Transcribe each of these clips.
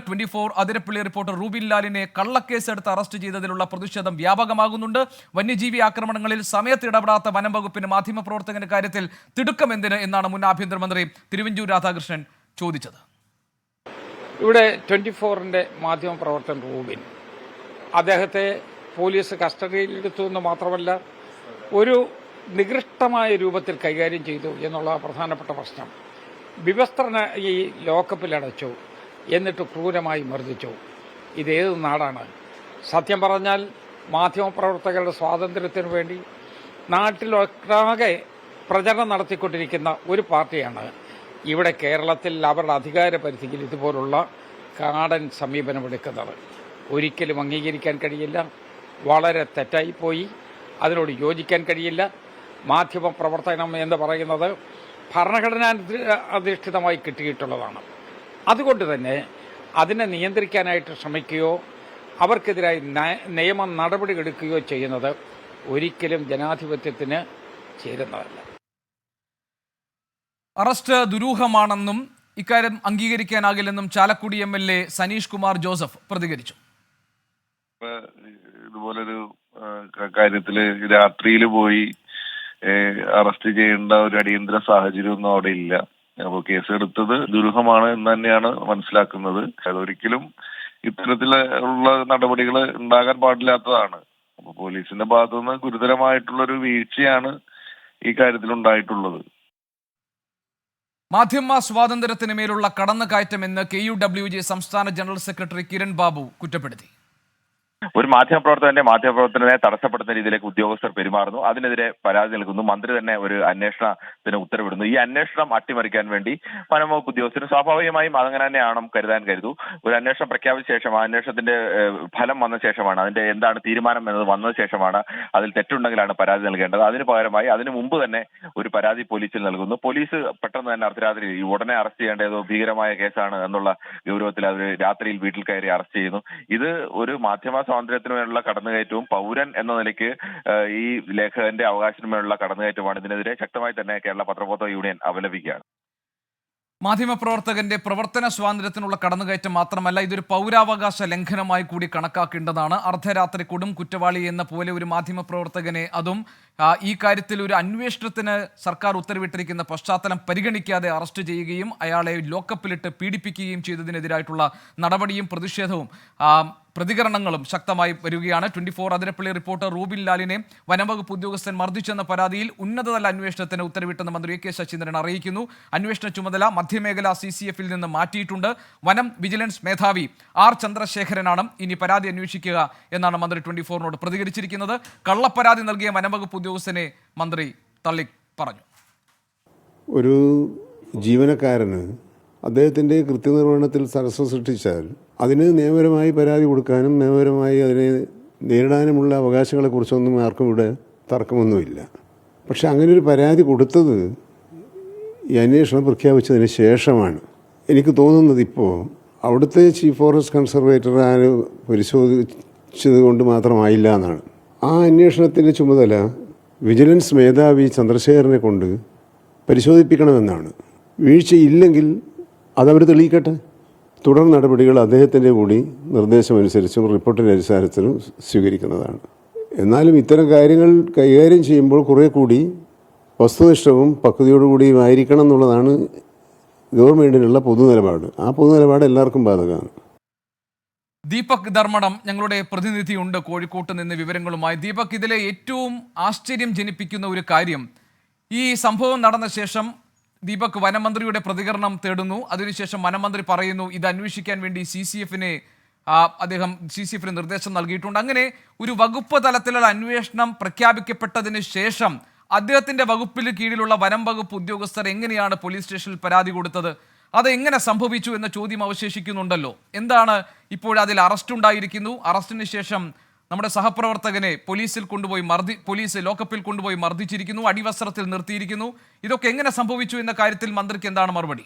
24 Athirappilly reporter Rubin ലാലിനെ കള്ളക്കേസെടുത്ത് arrest ചെയ്തതിലുള്ള പ്രതിഷേധം വ്യാപകമാകുന്നുണ്ട്. വന്യജീവി ആക്രമണങ്ങളിൽ സമയത്ത് ഇടപെടാത്ത വനം വകുപ്പിന് മാധ്യമപ്രവർത്തകന്റെ കാര്യത്തിൽ തിടുക്കം എന്തിന് എന്നാണ് മുൻ ആഭ്യന്തരമന്ത്രി തിരുവഞ്ചൂർ രാധാകൃഷ്ണൻ ചോദിച്ചത്. ഇവിടെ 24-ന്റെ മാധ്യമപ്രവർത്തകൻ റൂബിൻ, അദ്ദേഹത്തെ പോലീസ് കസ്റ്റഡിയിലെടുത്തു എന്ന് മാത്രമല്ല ഒരു നികൃഷ്ടമായ രൂപത്തിൽ കൈകാര്യം ചെയ്തു എന്നുള്ള പ്രധാനപ്പെട്ട പ്രശ്നം. വിവസ്ത്രനെ ഈ ലോക്കപ്പിലടച്ചു, എന്നിട്ട് ക്രൂരമായി മർദ്ദിച്ചു. ഇതേത് നാടാണ്? സത്യം പറഞ്ഞാൽ മാധ്യമപ്രവർത്തകരുടെ സ്വാതന്ത്ര്യത്തിനു വേണ്ടി നാട്ടിലൊട്ടാകെ പ്രചരണം നടത്തിക്കൊണ്ടിരിക്കുന്ന ഒരു പാർട്ടിയാണ് ഇവിടെ കേരളത്തിൽ അവരുടെ അധികാര പരിധിയിൽ ഇതുപോലുള്ള കാടൻ സമീപനമെടുക്കുന്നത്. ഒരിക്കലും അംഗീകരിക്കാൻ കഴിയില്ല. വളരെ തെറ്റായിപ്പോയി. അതിനോട് യോജിക്കാൻ കഴിയില്ല. മാധ്യമ പ്രവർത്തനം എന്ന് പറയുന്നത് ഭരണഘടനാ അധിഷ്ഠിതമായി കിട്ടിയിട്ടുള്ളതാണ്. അതുകൊണ്ട് തന്നെ അതിനെ നിയന്ത്രിക്കാനായിട്ട് ശ്രമിക്കുകയോ അവർക്കെതിരായി നിയമ നടപടികളെടുക്കുകയോ ചെയ്യുന്നത് ഒരിക്കലും ജനാധിപത്യത്തിന് ചേരുന്നതല്ല. അറസ്റ്റ് ദുരൂഹമാണെന്നും ഇക്കാര്യം അംഗീകരിക്കാനാകില്ലെന്നും ചാലക്കുടി MLA സനീഷ് കുമാർ ജോസഫ് പ്രതികരിച്ചു. ഇതുപോലൊരു കാര്യത്തില് രാത്രിയിൽ പോയി അറസ്റ്റ് ചെയ്യേണ്ട ഒരു അടിയന്തര സാഹചര്യമൊന്നും അവിടെ ഇല്ല. അപ്പോൾ കേസെടുത്തത് ദുരൂഹമാണ് എന്ന് തന്നെയാണ് മനസ്സിലാക്കുന്നത്. അതൊരിക്കലും ഇത്തരത്തിലുള്ള നടപടികൾ ഉണ്ടാകാൻ പാടില്ലാത്തതാണ്. അപ്പോൾ പോലീസിന്റെ ഭാഗത്തുനിന്ന് ഗുരുതരമായിട്ടുള്ളൊരു വീഴ്ചയാണ് ഈ കാര്യത്തിൽ ഉണ്ടായിട്ടുള്ളത്. മാധ്യമ സ്വാതന്ത്ര്യത്തിന് മേലുള്ള കടന്നുകയറ്റമെന്ന് KUWJ സംസ്ഥാന ജനറൽ സെക്രട്ടറി കിരൺ ബാബു കുറ്റപ്പെടുത്തി. ഒരു മാധ്യമപ്രവർത്തകനെ തടസ്സപ്പെടുത്തുന്ന രീതിയിലേക്ക് ഉദ്യോഗസ്ഥർ പെരുമാറുന്നു. അതിനെതിരെ പരാതി നൽകുന്നു. മന്ത്രി തന്നെ ഒരു അന്വേഷണത്തിന് ഉത്തരവിടുന്നു. ഈ അന്വേഷണം അട്ടിമറിക്കാൻ വേണ്ടി വനംവകുപ്പ് ഉദ്യോഗസ്ഥർ സ്വാഭാവികമായും അതങ്ങനെ തന്നെയാണ് കരുതൂ. ഒരു അന്വേഷണം പ്രഖ്യാപിച്ച ശേഷം ആ അന്വേഷണത്തിന്റെ ഫലം വന്ന ശേഷമാണ്, അതിന്റെ എന്താണ് തീരുമാനം എന്നത് വന്ന ശേഷമാണ് അതിൽ തെറ്റുണ്ടെങ്കിലാണ് പരാതി നൽകേണ്ടത്. അതിന് പകരമായി അതിനു മുമ്പ് തന്നെ ഒരു പരാതി പോലീസിൽ നൽകുന്നു. പോലീസ് പെട്ടെന്ന് തന്നെ അർദ്ധരാത്രി ഉടനെ അറസ്റ്റ് ചെയ്യേണ്ടതോ ഭീകരമായ കേസാണ് എന്നുള്ള ഗൗരവത്തിൽ അവർ രാത്രിയിൽ വീട്ടിൽ കയറി അറസ്റ്റ് ചെയ്യുന്നു. ഇത് ഒരു മാധ്യമ സ്വാതന്ത്ര്യത്തിനുമേലുള്ള കടന്നുകയറ്റവും പൗരൻ എന്ന നിലയ്ക്ക് ഈ ലേഖകന്റെ അവകാശത്തിനുമേലുള്ള കടന്നുകയറ്റമാണ്. ഇതിനെതിരെ ശക്തമായി തന്നെ കേരള പത്രപ്രവർത്തക യൂണിയൻ അപലപിക്കുകയാണ്. മാധ്യമപ്രവർത്തകന്റെ പ്രവർത്തന സ്വാതന്ത്ര്യത്തിനുള്ള കടന്നുകയറ്റം മാത്രമല്ല, ഇതൊരു പൗരാവകാശ ലംഘനമായി കൂടി കണക്കാക്കേണ്ടതാണ്. അർദ്ധരാത്രി കൊടും കുറ്റവാളി എന്ന പോലെ ഒരു മാധ്യമപ്രവർത്തകനെ, അതും ഈ കാര്യത്തിൽ ഒരു അന്വേഷണത്തിന് സർക്കാർ ഉത്തരവിട്ടിരിക്കുന്ന പശ്ചാത്തലം പരിഗണിക്കാതെ അറസ്റ്റ് ചെയ്യുകയും അയാളെ ലോക്കപ്പിലിട്ട് പീഡിപ്പിക്കുകയും ചെയ്തതിനെതിരായിട്ടുള്ള നടപടിയും പ്രതിഷേധവും പ്രതികരണങ്ങളും ശക്തമായി വരികയാണ്. 24 അതിരപ്പള്ളി റിപ്പോർട്ടർ റൂബിൻ ലാലിനെ വനംവകുപ്പ് ഉദ്യോഗസ്ഥൻ മർദ്ദിച്ചെന്ന പരാതിയിൽ ഉന്നതതല അന്വേഷണത്തിന് ഉത്തരവിട്ടെന്ന് മന്ത്രി AK ശശീന്ദ്രൻ അറിയിക്കുന്നു. അന്വേഷണ ചുമതല മധ്യമേഖല CCF ൽ നിന്ന് മാറ്റിയിട്ടുണ്ട്. വനം വിജിലൻസ് മേധാവി R ചന്ദ്രശേഖരനാണ് ഇനി പരാതി അന്വേഷിക്കുക എന്നാണ് മന്ത്രി 24നോട് പ്രതികരിച്ചിരിക്കുന്നത്. കള്ളപ്പരാതി നൽകിയ വനംവകുപ്പ് ഉദ്യോഗസ്ഥനെ മന്ത്രി തള്ളി പറഞ്ഞു. ഒരു ജീവനക്കാരന് അദ്ദേഹത്തിൻ്റെ കൃത്യനിർവഹണത്തിൽ തടസ്സം സൃഷ്ടിച്ചാൽ അതിന് നിയമപരമായി പരാതി കൊടുക്കാനും നിയമപരമായി അതിനെ നേരിടാനുമുള്ള അവകാശങ്ങളെക്കുറിച്ചൊന്നും ആർക്കും ഇവിടെ തർക്കമൊന്നുമില്ല. പക്ഷെ അങ്ങനെ ഒരു പരാതി കൊടുത്തത് ഈ അന്വേഷണം പ്രഖ്യാപിച്ചതിന് ശേഷമാണ്. എനിക്ക് തോന്നുന്നത് ഇപ്പോൾ അവിടുത്തെ ചീഫ് ഫോറസ്റ്റ് കൺസർവേറ്റർ പരിശോധിച്ചത് കൊണ്ട് മാത്രമായില്ല എന്നാണ്. ആ അന്വേഷണത്തിൻ്റെ ചുമതല വിജിലൻസ് മേധാവി ചന്ദ്രശേഖരനെ കൊണ്ട് പരിശോധിപ്പിക്കണമെന്നാണ്. വീഴ്ചയില്ലെങ്കിൽ അതവർ തെളിയിക്കട്ടെ. തുടർ നടപടികൾ അദ്ദേഹത്തിൻ്റെ കൂടി നിർദ്ദേശമനുസരിച്ചും റിപ്പോർട്ടിൻ്റെ അടിസ്ഥാനത്തിലും സ്വീകരിക്കുന്നതാണ്. എന്നാലും ഇത്തരം കാര്യങ്ങൾ കൈകാര്യം ചെയ്യുമ്പോൾ കുറേ കൂടി വസ്തുനിഷ്ഠവും പക്വതയോടുകൂടിയും ആയിരിക്കണം എന്നുള്ളതാണ് ഗവൺമെൻറ്റിനുള്ള പൊതുനിലപാട്. ആ പൊതുനിലപാട് എല്ലാവർക്കും ബാധകമാണ്. ദീപക് ധർമ്മടം ഞങ്ങളുടെ പ്രതിനിധിയുണ്ട് കോഴിക്കോട്ട് നിന്ന് വിവരങ്ങളുമായി. ദീപക്, ഇതിലെ ഏറ്റവും ആശ്ചര്യം ജനിപ്പിക്കുന്ന ഒരു കാര്യം, ഈ സംഭവം നടന്ന ശേഷം ദീപക് വനമന്ത്രിയുടെ പ്രതികരണം തേടുന്നു. അതിനുശേഷം വനമന്ത്രി പറയുന്നു ഇത് അന്വേഷിക്കാൻ വേണ്ടി അദ്ദേഹം CCF നിർദ്ദേശം നൽകിയിട്ടുണ്ട്. അങ്ങനെ ഒരു വകുപ്പ് തലത്തിലുള്ള അന്വേഷണം പ്രഖ്യാപിക്കപ്പെട്ടതിന് ശേഷം അദ്ദേഹത്തിന്റെ വകുപ്പിന് കീഴിലുള്ള വനം വകുപ്പ് ഉദ്യോഗസ്ഥർ എങ്ങനെയാണ് പോലീസ് സ്റ്റേഷനിൽ പരാതി കൊടുത്തത്? അത് എങ്ങനെ സംഭവിച്ചു എന്ന ചോദ്യം അവശേഷിക്കുന്നുണ്ടല്ലോ. എന്താണ് ഇപ്പോൾ അതിൽ അറസ്റ്റ് ഉണ്ടായിരിക്കുന്നു. അറസ്റ്റിന് ശേഷം നമ്മുടെ സഹപ്രവർത്തകനെ പോലീസ് ലോക്കപ്പിൽ കൊണ്ടുപോയി മർദ്ദിച്ചിരിക്കുന്നു, അടിവസ്ത്രത്തിൽ നിർത്തിയിരിക്കുന്നു. ഇതൊക്കെ എങ്ങനെ സംഭവിച്ചു എന്ന കാര്യത്തിൽ മന്ത്രിക്ക് എന്താണ് മറുപടി?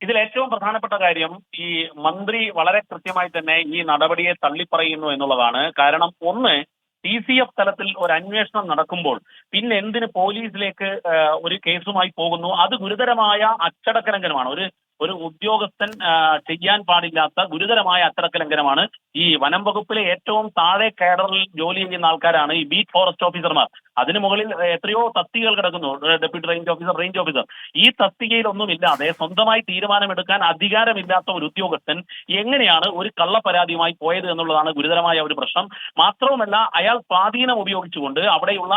ഇതിൽ ഏറ്റവും പ്രധാനപ്പെട്ട കാര്യം, ഈ മന്ത്രി വളരെ കൃത്യമായി തന്നെ ഈ നടപടിയെ തള്ളിപ്പറയുന്നു എന്നുള്ളതാണ്. കാരണം ഒന്ന്, TCF തലത്തിൽ ഒരു അന്വേഷണം നടക്കുമ്പോൾ പിന്നെ എന്തിന് പോലീസിലേക്ക് ഒരു കേസുമായി പോകുന്നു? അത് ഗുരുതരമായ അച്ചടക്ക ലംഘനമാണ്. ഒരു ഒരു ഉദ്യോഗസ്ഥൻ ചെയ്യാൻ പാടില്ലാത്ത ഗുരുതരമായ അച്ചടക്ക ലംഘനമാണ്. ഈ വനം വകുപ്പിലെ ഏറ്റവും താഴെ കേഡറിൽ ജോലി ചെയ്യുന്ന ആൾക്കാരാണ് ഈ ബീറ്റ് ഫോറസ്റ്റ് ഓഫീസർമാർ. അതിനു മുകളിൽ എത്രയോ തസ്തികകൾ കിടക്കുന്നു, deputy range officer, range officer. ഈ തസ്തികയിലൊന്നുമില്ലാതെ സ്വന്തമായി തീരുമാനമെടുക്കാൻ അധികാരമില്ലാത്ത ഒരു ഉദ്യോഗസ്ഥൻ എങ്ങനെയാണ് ഒരു കള്ളപ്പരാതിയുമായി പോയത് എന്നുള്ളതാണ് ഗുരുതരമായ ഒരു പ്രശ്നം. മാത്രവുമല്ല, അയാൾ സ്വാധീനം ഉപയോഗിച്ചുകൊണ്ട് അവിടെയുള്ള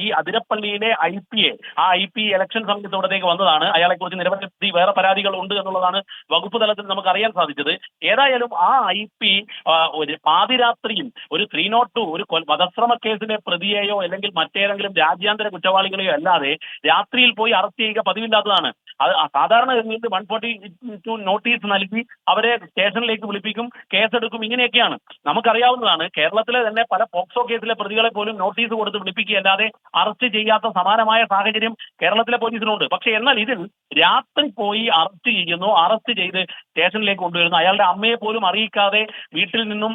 ഈ അതിരപ്പള്ളിയിലെ IPA, ആ IP ഇലക്ഷൻ സമയത്തോടത്തേക്ക് വന്നതാണ്. അയാളെ കുറിച്ച് നിരവധി വേറെ പരാതികൾ ഉണ്ട് എന്നുള്ളതാണ് വകുപ്പ് തലത്തിൽ നമുക്ക് അറിയാൻ സാധിച്ചത്. ഏതായാലും ആ IP ഒരു പാതിരാത്രിയിൽ ഒരു 302 ഒരു വധശ്രമ കേസിലെ പ്രതിയെയോ അല്ലെങ്കിൽ മറ്റേതെങ്കിലും രാജ്യാന്തര കുറ്റവാളികളെയോ അല്ലാതെ രാത്രിയിൽ പോയി അറസ്റ്റ് ചെയ്യുക പതിവില്ലാത്തതാണ്. അത് സാധാരണ 142 നോട്ടീസ് നൽകി അവരെ സ്റ്റേഷനിലേക്ക് വിളിപ്പിക്കും, കേസെടുക്കും, ഇങ്ങനെയൊക്കെയാണ്. നമുക്കറിയാവുന്നതാണ്, കേരളത്തിലെ തന്നെ പല പോക്സോ കേസിലെ പ്രതികളെ പോലും നോട്ടീസ് കൊടുത്ത് വിളിപ്പിക്കുകയല്ലാതെ അറസ്റ്റ് ചെയ്യാത്ത സമാനമായ സാഹചര്യം കേരളത്തിലെ പോലീസിനുണ്ട്. പക്ഷെ എന്നാൽ ഇതിൽ രാത്രി പോയി അറസ്റ്റ് ചെയ്യുന്നു, അറസ്റ്റ് ചെയ്ത് സ്റ്റേഷനിലേക്ക് കൊണ്ടുവരുന്നു, അയാളുടെ അമ്മയെ പോലും അറിയിക്കാതെ വീട്ടിൽ നിന്നും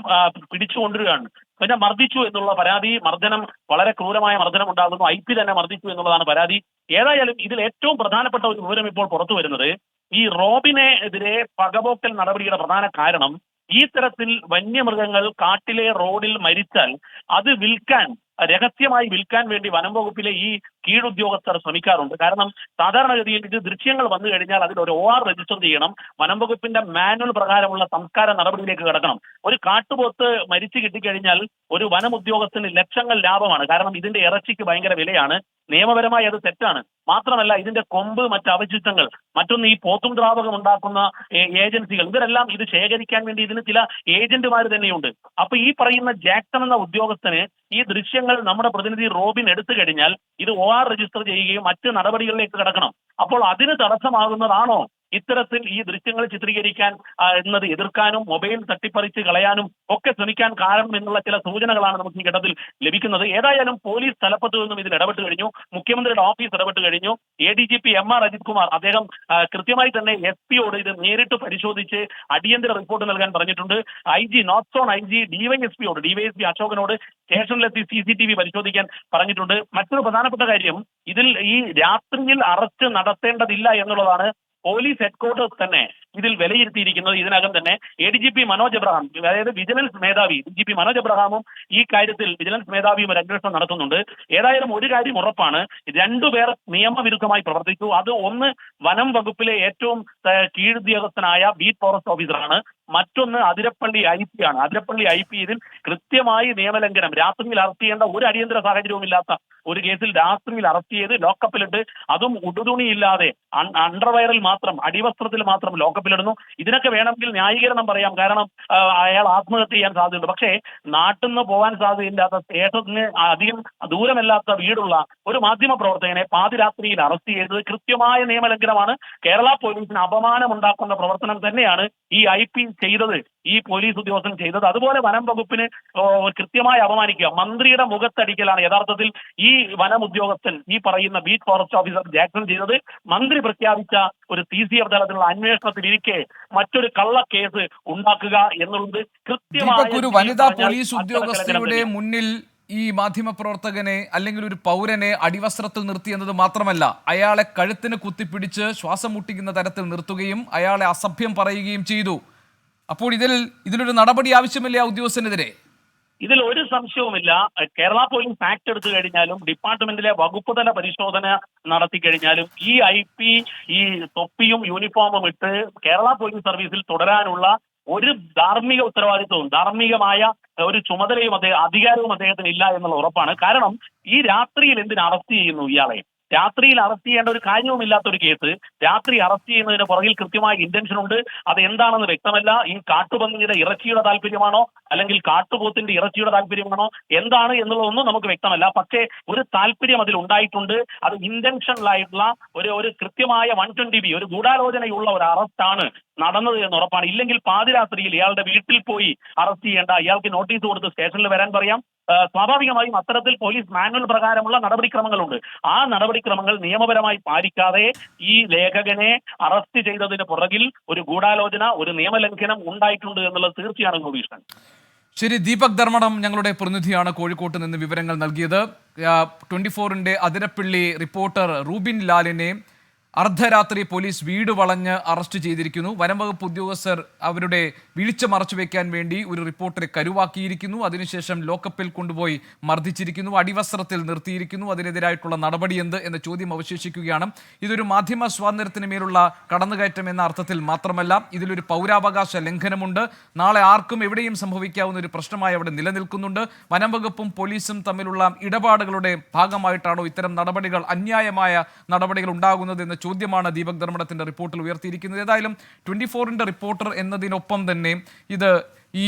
പിടിച്ചു കൊണ്ടുവരികയാണ്. പിന്നെ മർദ്ദിച്ചു എന്നുള്ള പരാതി, മർദ്ദനം, വളരെ ക്രൂരമായ മർദ്ദനം ഉണ്ടാകുന്നു, IP തന്നെ മർദ്ദിച്ചു എന്നുള്ളതാണ് പരാതി. ഏതായാലും ഇതിൽ ഏറ്റവും പ്രധാനപ്പെട്ട ഒരു വിവരം ഇപ്പോൾ പുറത്തു വരുന്നത്, ഈ റോബിനെതിരെ പകപോക്കൽ നടപടിയുടെ പ്രധാന കാരണം ഈ തരത്തിൽ വന്യമൃഗങ്ങൾ കാട്ടിലെ റോഡിൽ മരിച്ചാൽ അത് രഹസ്യമായി വിൽക്കാൻ വേണ്ടി വനം വകുപ്പിലെ ഈ കീഴുദ്യോഗസ്ഥർ ശ്രമിക്കാറുണ്ട്. കാരണം സാധാരണഗതിയിൽ ഇത് ദൃശ്യങ്ങൾ വന്നു കഴിഞ്ഞാൽ അതിൽ ഒരു OR രജിസ്റ്റർ ചെയ്യണം, വനം വകുപ്പിന്റെ മാനുവൽ പ്രകാരമുള്ള സംസ്കാര നടപടിയിലേക്ക് കടക്കണം. ഒരു കാട്ടുപോത്ത് മരിച്ചു കിട്ടിക്കഴിഞ്ഞാൽ ഒരു വനം ഉദ്യോഗസ്ഥന് ലക്ഷങ്ങൾ ലാഭമാണ്. കാരണം ഇതിന്റെ ഇറച്ചിക്ക് ഭയങ്കര വിലയാണ്. നിയമപരമായി അത് തെറ്റാണ്. മാത്രമല്ല, ഇതിന്റെ കൊമ്പ്, മറ്റ് അവശിഷ്ടങ്ങൾ, മറ്റൊന്ന് ഈ പോത്തും ദ്രാവകം ഉണ്ടാക്കുന്ന ഏജൻസികൾ, ഇവരെല്ലാം ഇത് ശേഖരിക്കാൻ വേണ്ടി ഇതിന് ചില ഏജന്റുമാർ തന്നെയുണ്ട്. അപ്പൊ ഈ പറയുന്ന ജാക്സൺ എന്ന ഉദ്യോഗസ്ഥന് ഈ ദൃശ്യങ്ങൾ നമ്മുടെ പ്രതിനിധി റോബിൻ എടുത്തു കഴിഞ്ഞാൽ ഇത് OR രജിസ്റ്റർ ചെയ്യുകയും മറ്റ് നടപടികളിലേക്ക് കടക്കണം. അപ്പോൾ അതിന് തടസ്സമാകുന്നതാണോ ഇത്തരത്തിൽ ഈ ദൃശ്യങ്ങൾ ചിത്രീകരിക്കാൻ എന്നത് എതിർക്കാനും മൊബൈൽ തട്ടിപ്പറിച്ച് കളയാനും ഒക്കെ ശ്രമിക്കാൻ കാരണം എന്നുള്ള ചില സൂചനകളാണ് നമുക്ക് ഈ ഘട്ടത്തിൽ ലഭിക്കുന്നത്. ഏതായാലും പോലീസ് തലപ്പത്ത് നിന്നും ഇതിൽ ഇടപെട്ട് കഴിഞ്ഞു, മുഖ്യമന്ത്രിയുടെ ഓഫീസ് ഇടപെട്ട് കഴിഞ്ഞു. ADGP MR അജിത് കുമാർ അദ്ദേഹം കൃത്യമായി തന്നെ SP-യോട് ഇത് നേരിട്ട് പരിശോധിച്ച് അടിയന്തര റിപ്പോർട്ട് നൽകാൻ പറഞ്ഞിട്ടുണ്ട്. IG north zone IG DYSP-യോട്, DYSP അശോകനോട് സ്റ്റേഷനിലെത്തി CCTV പരിശോധിക്കാൻ പറഞ്ഞിട്ടുണ്ട്. മറ്റൊരു പ്രധാനപ്പെട്ട കാര്യം, ഇതിൽ ഈ രാത്രിയിൽ അറസ്റ്റ് നടത്തേണ്ടതില്ല എന്നുള്ളതാണ് പോലീസ് ഹെഡ്ക്വാർട്ടേഴ്സ് തന്നെ ഇതിൽ വിലയിരുത്തിയിരിക്കുന്നത്. ഇതിനകം തന്നെ ADGP മനോജ് എബ്രഹാം, അതായത് വിജിലൻസ് മേധാവി DGP മനോജ് എബ്രഹാമും ഈ കാര്യത്തിൽ വിജിലൻസ് മേധാവിയും ഒരു അന്വേഷണം നടത്തുന്നുണ്ട്. ഏതായാലും ഒരു കാര്യം ഉറപ്പാണ്, രണ്ടുപേർ നിയമവിരുദ്ധമായി പ്രവർത്തിച്ചു. അത് ഒന്ന് വനം വകുപ്പിലെ ഏറ്റവും കീഴുദ്യോഗസ്ഥനായ ബീറ്റ് ഫോറസ്റ്റ് ഓഫീസറാണ്, മറ്റൊന്ന് അതിരപ്പള്ളി IP ആണ്. അതിരപ്പള്ളി IP ഇതിൽ കൃത്യമായി നിയമലംഘനം, രാത്രിയിൽ അറസ്റ്റ് ചെയ്യേണ്ട ഒരു അടിയന്തര സാഹചര്യവും ഇല്ലാത്ത ഒരു കേസിൽ രാത്രിയിൽ അറസ്റ്റ് ചെയ്ത് ലോക്കപ്പിലിട്ട്, അതും ഉടുതുണിയില്ലാതെ അണ്ടർവയറിൽ മാത്രം, അടിവസ്ത്രത്തിൽ മാത്രം ലോക്കപ്പിലിടുന്നു. ഇതിനൊക്കെ വേണമെങ്കിൽ ന്യായീകരണം പറയാം, കാരണം അയാൾ ആത്മഹത്യ ചെയ്യാൻ സാധ്യതയുണ്ട്. പക്ഷേ നാട്ടിൽ നിന്ന് പോകാൻ സാധ്യതയില്ലാത്ത, സ്റ്റേഷന് അധികം ദൂരമല്ലാത്ത വീടുള്ള ഒരു മാധ്യമ പ്രവർത്തകനെ പാതിരാത്രിയിൽ അറസ്റ്റ് ചെയ്തത് കൃത്യമായ നിയമലംഘനമാണ്. കേരള പോലീസിന് അപമാനമുണ്ടാക്കുന്ന പ്രവർത്തനം തന്നെയാണ് ഈ IP ചെയ്തത്, ഈ പോലീസ് ഉദ്യോഗസ്ഥൻ ചെയ്തത്. അതുപോലെ വനം വകുപ്പിന് കൃത്യമായി അപമാനിക്കുക, മന്ത്രിയുടെ മുഖത്തടിക്കലാണ് യഥാർത്ഥത്തിൽ ഈ വനം ഉദ്യോഗസ്ഥൻ, ഈ പറയുന്ന ബീറ്റ് ഫോറസ്റ്റ് ഓഫീസർ ജാക്സൺ ചെയ്തത്. മന്ത്രി പ്രഖ്യാപിച്ച ഒരു CCF തലത്തിലുള്ള അന്വേഷണത്തിലിരിക്കെ മറ്റൊരു കള്ള കേസ് ഉണ്ടാക്കുക എന്നുള്ളത് ദീപക്, ഒരു വനിതാ പോലീസ് ഉദ്യോഗസ്ഥയുടെ മുന്നിൽ ഈ മാധ്യമപ്രവർത്തകനെ അല്ലെങ്കിൽ ഒരു പൗരനെ അടിവസ്ത്രത്തിൽ നിർത്തിയെന്നത് മാത്രമല്ല, അയാളെ കഴുത്തിന് കുത്തിപ്പിടിച്ച് ശ്വാസം മുട്ടിക്കുന്ന തരത്തിൽ നിർത്തുകയും അയാളെ അസഭ്യം പറയുകയും ചെയ്തു. അപ്പോൾ ഇതിലൊരു നടപടി ആവശ്യമില്ല ആ ഉദ്യോഗസ്ഥനെതിരെ? ഇതിൽ ഒരു സംശയവുമില്ല. കേരള പോലീസ് ആക്ട് എടുത്തു കഴിഞ്ഞാലും ഡിപ്പാർട്ട്മെന്റിലെ വകുപ്പ് തല പരിശോധന നടത്തി കഴിഞ്ഞാലും ഈ IP ഈ തൊപ്പിയും യൂണിഫോമും ഇട്ട് കേരള പോലീസ് സർവീസിൽ തുടരാനുള്ള ഒരു ധാർമ്മിക ഉത്തരവാദിത്വവും ധാർമ്മികമായ ഒരു ചുമതലയും അധികാരവും അദ്ദേഹത്തിന് ഇല്ല എന്നുള്ള ഉറപ്പാണ്. കാരണം ഈ രാത്രിയിൽ എന്തിന് അറസ്റ്റ് ചെയ്യുന്നു ഇയാളെ? രാത്രിയിൽ അറസ്റ്റ് ചെയ്യേണ്ട ഒരു കാര്യവുമില്ലാത്ത ഒരു കേസ് രാത്രി അറസ്റ്റ് ചെയ്യുന്നതിന് പുറകിൽ കൃത്യമായ ഇന്റൻഷൻ ഉണ്ട്. അത് എന്താണെന്ന് വ്യക്തമല്ല. ഈ കാട്ടുപന്നിയുടെ ഇറച്ചിയുടെ താല്പര്യമാണോ, അല്ലെങ്കിൽ കാട്ടുപോത്തിന്റെ ഇറച്ചിയുടെ താല്പര്യമാണോ, എന്താണ് എന്നുള്ളതൊന്നും നമുക്ക് വ്യക്തമല്ല. പക്ഷേ ഒരു താല്പര്യം അതിൽ ഉണ്ടായിട്ടുണ്ട്. അത് ഇന്റൻഷനലായിട്ടുള്ള ഒരു കൃത്യമായ 120B, ഒരു ഗൂഢാലോചനയുള്ള ഒരു അറസ്റ്റാണ് നടന്നത് എന്ന് ഉറപ്പാണ്. ഇല്ലെങ്കിൽ പാതിരാത്രിയിൽ ഇയാളുടെ വീട്ടിൽ പോയി അറസ്റ്റ് ചെയ്യേണ്ട, ഇയാൾക്ക് നോട്ടീസ് കൊടുത്ത് സ്റ്റേഷനിൽ വരാൻ പറയാം. സ്വാഭാവികമായും അത്തരത്തിൽ പോലീസ് മാനുവൽ പ്രകാരമുള്ള നടപടിക്രമങ്ങളുണ്ട്. ആ നടപടിക്രമങ്ങൾ നിയമപരമായി പാലിക്കാതെ ഈ ലേഖകനെ അറസ്റ്റ് ചെയ്തതിന് പുറകിൽ ഒരു ഗൂഢാലോചന, ഒരു നിയമലംഘനം ഉണ്ടായിട്ടുണ്ട് എന്നുള്ളത് തീർച്ചയാണ് ഗോപീഷ്ണൻ. ശരി, ദീപക് ധർമ്മടം ഞങ്ങളുടെ പ്രതിനിധിയാണ് കോഴിക്കോട്ട് നിന്ന് വിവരങ്ങൾ നൽകിയത്. 24ന്റെ അതിരപ്പള്ളി റിപ്പോർട്ടർ റൂബിൻ ലാലിനെ അർദ്ധരാത്രി പോലീസ് വീട് വളഞ്ഞ് അറസ്റ്റ് ചെയ്തിരിക്കുന്നു. വനംവകുപ്പ് ഉദ്യോഗസ്ഥർ അവരുടെ വീഴ്ച മറച്ചുവെക്കാൻ വേണ്ടി ഒരു റിപ്പോർട്ടറെ കരുവാക്കിയിരിക്കുന്നു. അതിനുശേഷം ലോക്കപ്പിൽ കൊണ്ടുപോയി മർദ്ദിച്ചിരിക്കുന്നു, അടിവസ്ത്രത്തിൽ നിർത്തിയിരിക്കുന്നു. അതിനെതിരായിട്ടുള്ള നടപടി എന്ത് എന്ന ചോദ്യം അവശേഷിക്കുകയാണ്. ഇതൊരു മാധ്യമ സ്വാതന്ത്ര്യത്തിന് മേലുള്ള കടന്നുകയറ്റം എന്ന അർത്ഥത്തിൽ മാത്രമല്ല, ഇതിലൊരു പൗരാവകാശ ലംഘനമുണ്ട്. നാളെ ആർക്കും എവിടെയും സംഭവിക്കാവുന്ന ഒരു പ്രശ്നമായി അവിടെ നിലനിൽക്കുന്നുണ്ട്. വനംവകുപ്പും പോലീസും തമ്മിലുള്ള ഇടപാടുകളുടെ ഭാഗമായിട്ടാണോ ഇത്തരം നടപടികൾ, അന്യായമായ നടപടികൾ ഉണ്ടാകുന്നത് എന്ന ചോദ്യമാണ് ദീപക് ധർമ്മടത്തിന്റെ റിപ്പോർട്ടിൽ ഉയർത്തിയിരിക്കുന്നത്. ഏതായാലും 24ന്റെ റിപ്പോർട്ടർ എന്നതിനൊപ്പം തന്നെ ഇത് ഈ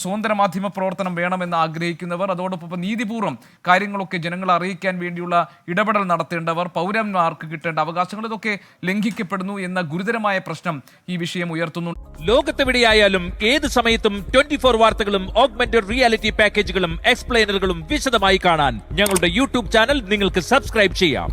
സ്വതന്ത്ര മാധ്യമ പ്രവർത്തനം വേണമെന്ന് ആഗ്രഹിക്കുന്നവർ, അതോടൊപ്പം നീതിപൂർവ്വം കാര്യങ്ങളൊക്കെ ജനങ്ങളെ അറിയിക്കാൻ വേണ്ടിയുള്ള ഇടപെടൽ നടത്തേണ്ടവർ, പൗരന്മാർക്ക് കിട്ടേണ്ട അവകാശങ്ങൾ, ഇതൊക്കെ ലംഘിക്കപ്പെടുന്നു എന്ന ഗുരുതരമായ പ്രശ്നം ഈ വിഷയം ഉയർത്തുന്നു. ലോകത്തെവിടെയായാലും ഏത് സമയത്തും 24 വാർത്തകളും ഓഗ്മെന്റഡ് റിയാലിറ്റി പാക്കേജുകളും എക്സ്പ്ലെയിനറുകളും വിശദമായി കാണാൻ ഞങ്ങളുടെ യൂട്യൂബ് ചാനൽ നിങ്ങൾക്ക് സബ്സ്ക്രൈബ് ചെയ്യാം.